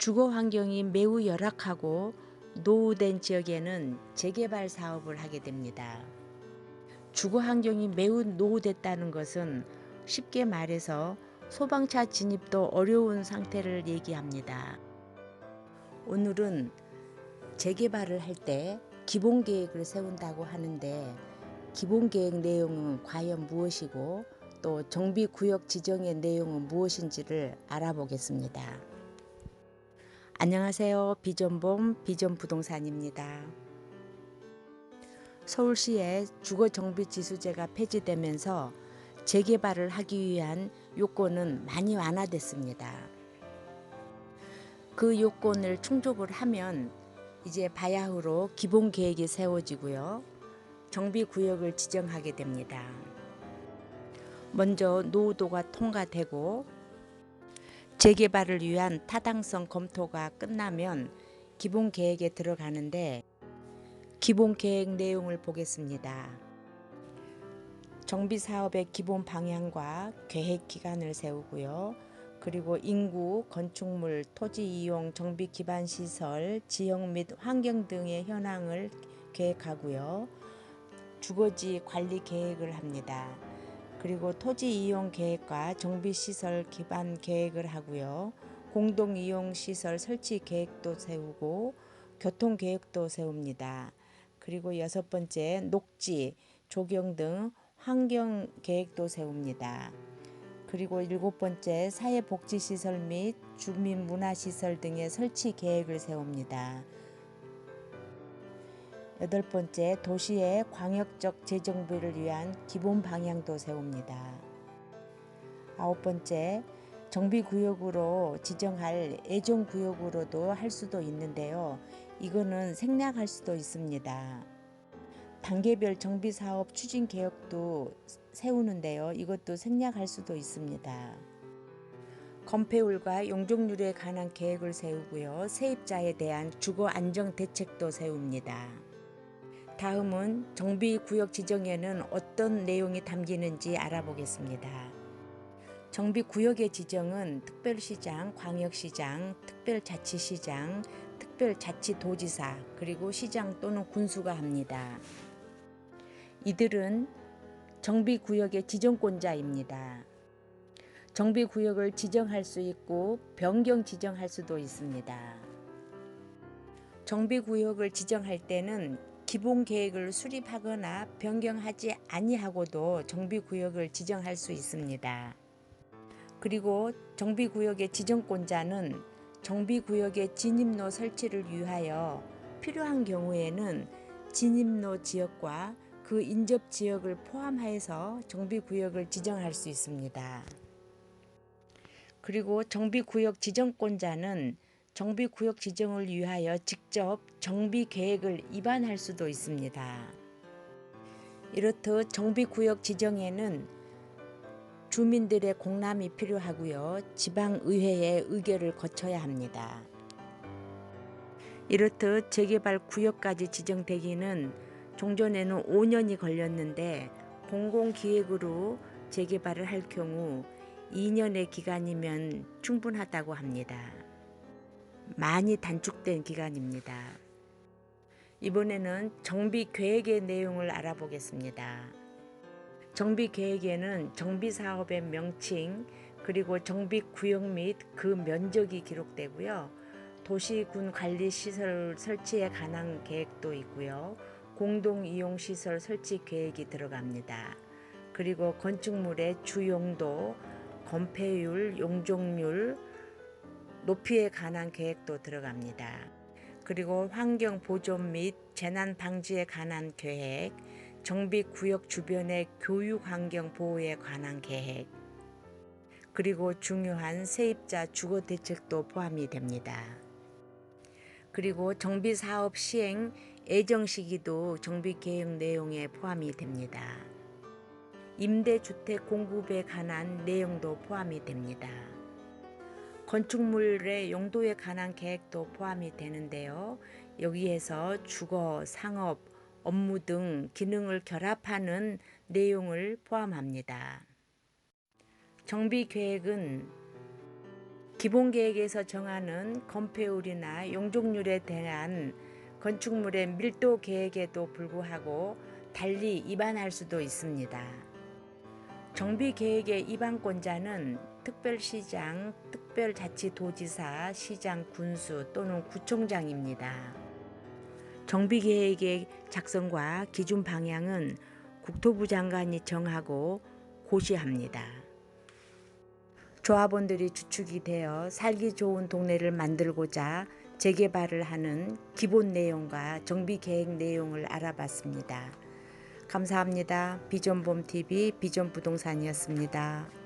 주거 환경이 매우 열악하고 노후된 지역에는 재개발 사업을 하게 됩니다. 주거 환경이 매우 노후됐다는 것은 쉽게 말해서 소방차 진입도 어려운 상태를 얘기합니다. 오늘은 재개발을 할 때 기본 계획을 세운다고 하는데, 기본 계획 내용은 과연 무엇이고 또 정비 구역 지정의 내용은 무엇인지를 알아보겠습니다. 안녕하세요. 비전봄 비전부동산입니다. 서울시의 주거정비지수제가 폐지되면서 재개발을 하기 위한 요건은 많이 완화됐습니다. 그 요건을 충족을 하면 이제 바야흐로 기본 계획이 세워지고요. 정비구역을 지정하게 됩니다. 먼저 노후도가 통과되고 재개발을 위한 타당성 검토가 끝나면 기본 계획에 들어가는데, 기본 계획 내용을 보겠습니다. 정비 사업의 기본 방향과 계획 기간을 세우고요. 그리고 인구, 건축물, 토지 이용, 정비 기반 시설, 지형 및 환경 등의 현황을 계획하고요. 주거지 관리 계획을 합니다. 그리고 토지 이용 계획과 정비 시설 기반 계획을 하고요. 공동 이용 시설 설치 계획도 세우고 교통 계획도 세웁니다. 그리고 6번째, 녹지, 조경 등 환경 계획도 세웁니다. 그리고 7번째, 사회복지시설 및 주민문화시설 등의 설치 계획을 세웁니다. 8번째, 도시의 광역적 재정비를 위한 기본 방향도 세웁니다. 9번째, 정비구역으로 지정할 애정구역으로도 할 수도 있는데요. 이거는 생략할 수도 있습니다. 단계별 정비사업 추진계획도 세우는데요. 이것도 생략할 수도 있습니다. 건폐율과 용적률에 관한 계획을 세우고요. 세입자에 대한 주거 안정 대책도 세웁니다. 다음은 정비구역 지정에는 어떤 내용이 담기는지 알아보겠습니다. 정비구역의 지정은 특별시장, 광역시장, 특별자치시장, 특별자치도지사, 그리고 시장 또는 군수가 합니다. 이들은 정비구역의 지정권자입니다. 정비구역을 지정할 수 있고 변경 지정할 수도 있습니다. 정비구역을 지정할 때는 기본 계획을 수립하거나 변경하지 아니하고도 정비구역을 지정할 수 있습니다. 그리고 정비구역의 지정권자는 정비구역의 진입로 설치를 위하여 필요한 경우에는 진입로 지역과 그 인접 지역을 포함해서 정비구역을 지정할 수 있습니다. 그리고 정비구역 지정권자는 정비구역 지정을 위하여 직접 정비계획을 입안할 수도 있습니다. 이렇듯 정비구역 지정에는 주민들의 공람이 필요하고요. 지방의회의 의결을 거쳐야 합니다. 이렇듯 재개발 구역까지 지정되기는 종전에는 5년이 걸렸는데, 공공기획으로 재개발을 할 경우 2년의 기간이면 충분하다고 합니다. 많이 단축된 기간입니다. 이번에는 정비계획의 내용을 알아보겠습니다. 정비계획에는 정비사업의 명칭, 그리고 정비구역 및 그 면적이 기록되고요. 도시군 관리시설 설치에 관한 계획도 있고요. 공동이용시설 설치 계획이 들어갑니다. 그리고 건축물의 주용도, 건폐율, 용적률, 높이에 관한 계획도 들어갑니다. 그리고 환경보존 및 재난방지에 관한 계획, 정비구역 주변의 교육환경 보호에 관한 계획, 그리고 중요한 세입자 주거대책도 포함이 됩니다. 그리고 정비사업 시행 예정 시기도 정비계획 내용에 포함이 됩니다. 임대주택 공급에 관한 내용도 포함이 됩니다. 건축물의 용도에 관한 계획도 포함이 되는데요. 여기에서 주거, 상업, 업무 등 기능을 결합하는 내용을 포함합니다. 정비계획은 기본 계획에서 정하는 건폐율이나 용적률에 대한 건축물의 밀도 계획에도 불구하고 달리 위반할 수도 있습니다. 정비 계획의 위반권자는 특별시장, 특별자치도지사, 시장, 군수 또는 구청장입니다. 정비 계획의 작성과 기준 방향은 국토부 장관이 정하고 고시합니다. 조합원들이 주축이 되어 살기 좋은 동네를 만들고자 재개발을 하는 기본 내용과 정비 계획 내용을 알아봤습니다. 감사합니다. 비전봄TV 비전부동산이었습니다.